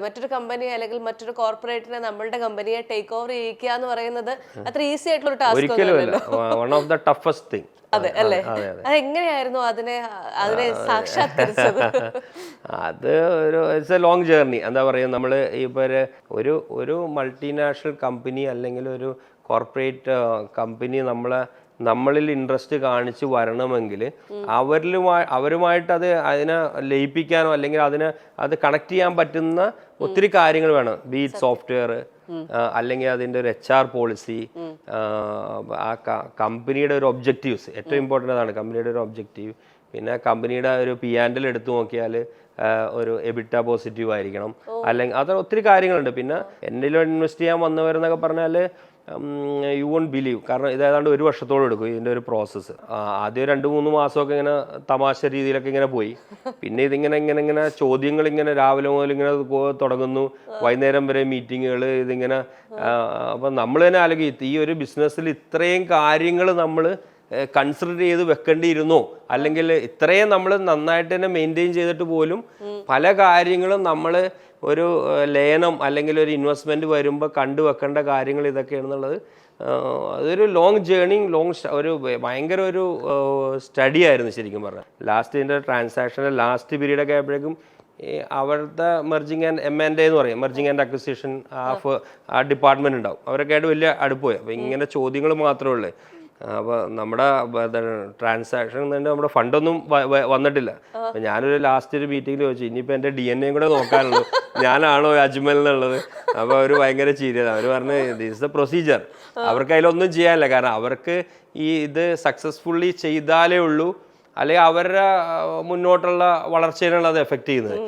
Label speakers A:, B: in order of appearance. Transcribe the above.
A: മറ്റൊരു കമ്പനി അല്ലെങ്കിൽ മറ്റൊരു കോർപ്പറേറ്റിനെ നമ്മളുടെ കമ്പനിയെ ടേക്ക് ഓവർ ചെയ്യിക്കുക എന്ന് പറയുന്നത് അത്ര ഈസി ആയിട്ടുള്ള ഒരു ടാസ്ക് ഒന്നുമല്ലല്ലോ.
B: One of the toughest thing.
A: അതെ അല്ലേ? അതെങ്ങനെയായിരുന്നു അതിനെ സാക്ഷാത്കരിച്ചത്?
B: അത് ഇറ്റ്സ് എ ലോങ് ജേർണി. എന്താ പറയുക, നമ്മൾ ഇപ്പോൾ ഒരു മൾട്ടിനാഷണൽ കമ്പനി അല്ലെങ്കിൽ ഒരു കോർപ്പറേറ്റ് കമ്പനി നമ്മളിൽ ഇൻട്രസ്റ്റ് കാണിച്ച് വരണമെങ്കിൽ അവരുമായിട്ട് അതിനെ ലയിപ്പിക്കാനോ അല്ലെങ്കിൽ അത് കണക്ട് ചെയ്യാൻ പറ്റുന്ന ഒത്തിരി കാര്യങ്ങൾ വേണം. ബീറ്റ് സോഫ്റ്റ്വെയർ, അല്ലെങ്കിൽ അതിൻ്റെ ഒരു HR പോളിസി, ആ കമ്പനിയുടെ ഒരു ഒബ്ജക്റ്റീവ്സ്, ഏറ്റവും ഇമ്പോർട്ടൻ്റ് അതാണ് കമ്പനിയുടെ ഒരു ഒബ്ജക്റ്റീവ്. പിന്നെ കമ്പനിയുടെ ഒരു P&L എടുത്തു നോക്കിയാൽ ഒരു എബിറ്റ പോസിറ്റീവ് ആയിരിക്കണം. അല്ലെങ്കിൽ അത് ഒത്തിരി കാര്യങ്ങളുണ്ട്. പിന്നെ എന്നിൽ ഇൻവെസ്റ്റ് ചെയ്യാൻ വന്നവരെന്നൊക്കെ പറഞ്ഞാൽ യു വോണ്ട് ബിലീവ്. കാരണം ഇത് ഏതാണ്ട് 1 വർഷത്തോളം എടുക്കും ഇതിൻ്റെ ഒരു പ്രോസസ്സ്. ആദ്യം 2-3 മാസമൊക്കെ ഇങ്ങനെ തമാശ രീതിയിലൊക്കെ ഇങ്ങനെ പോയി. പിന്നെ ഇങ്ങനെ ചോദ്യങ്ങൾ ഇങ്ങനെ രാവിലെ മുതൽ ഇങ്ങനെ തുടങ്ങുന്നു, വൈകുന്നേരം വരെ മീറ്റിങ്ങുകൾ, ഇതിങ്ങനെ. അപ്പം നമ്മൾ തന്നെ ആലോചിക്കും, ഈ ഒരു ബിസിനസ്സിൽ ഇത്രയും കാര്യങ്ങൾ നമ്മൾ കൺസിഡർ ചെയ്ത് വെക്കേണ്ടിയിരുന്നോ, അല്ലെങ്കിൽ ഇത്രയും നമ്മൾ നന്നായിട്ട് തന്നെ മെയിൻറ്റെയിൻ ചെയ്തിട്ട് പോലും പല കാര്യങ്ങളും നമ്മൾ ഒരു ലയനം അല്ലെങ്കിൽ ഒരു ഇൻവെസ്റ്റ്മെൻറ്റ് വരുമ്പോൾ കണ്ടുവെക്കേണ്ട കാര്യങ്ങൾ ഇതൊക്കെയാണെന്നുള്ളത്. അതൊരു ലോങ് ജേർണി, ഒരു ഭയങ്കര ഒരു സ്റ്റഡി ആയിരുന്നു ശരിക്കും പറഞ്ഞാൽ. ഇതിൻ്റെ ട്രാൻസാക്ഷൻ്റെ ലാസ്റ്റ് പീരീഡൊക്കെ ആയപ്പോഴേക്കും അവിടുത്തെ മെർജിങ് ആൻഡ് M&A എന്ന് പറയും, മെർജിങ് ആൻഡ് അക്വിസിഷൻ ആ ഡിപ്പാർട്ട്മെൻറ്റ് ഉണ്ടാവും. അവരൊക്കെ ആയിട്ട് വലിയ അടുപ്പമായി. അപ്പോൾ ഇങ്ങനെ ചോദ്യങ്ങൾ മാത്രമേ ഉള്ളൂ. അപ്പോൾ നമ്മുടെ ട്രാൻസാക്ഷൻ തന്നെ നമ്മുടെ ഫണ്ടൊന്നും വന്നിട്ടില്ല. അപ്പം ഞാനൊരു ലാസ്റ്റ് ഒരു മീറ്റിങ്ങിൽ ചോദിച്ചു, ഇനിയിപ്പോൾ എൻ്റെ DNA കൂടെ നോക്കാനുള്ളൂ, ഞാനാണോ അജ്മൽ എന്നുള്ളത്. അപ്പോൾ അവർ ഭയങ്കര ചീരിയത്. അവർ പറഞ്ഞ് ദിസ് ദ പ്രൊസീജിയർ. അവർക്ക് അതിലൊന്നും ചെയ്യാനില്ല. കാരണം അവർക്ക് ഇത് സക്സസ്ഫുള്ളി ചെയ്താലേ ഉള്ളൂ, അല്ലെങ്കിൽ അവരുടെ മുന്നോട്ടുള്ള വളർച്ചയിലാണ് അത് എഫക്റ്റ് ചെയ്യുന്നത്.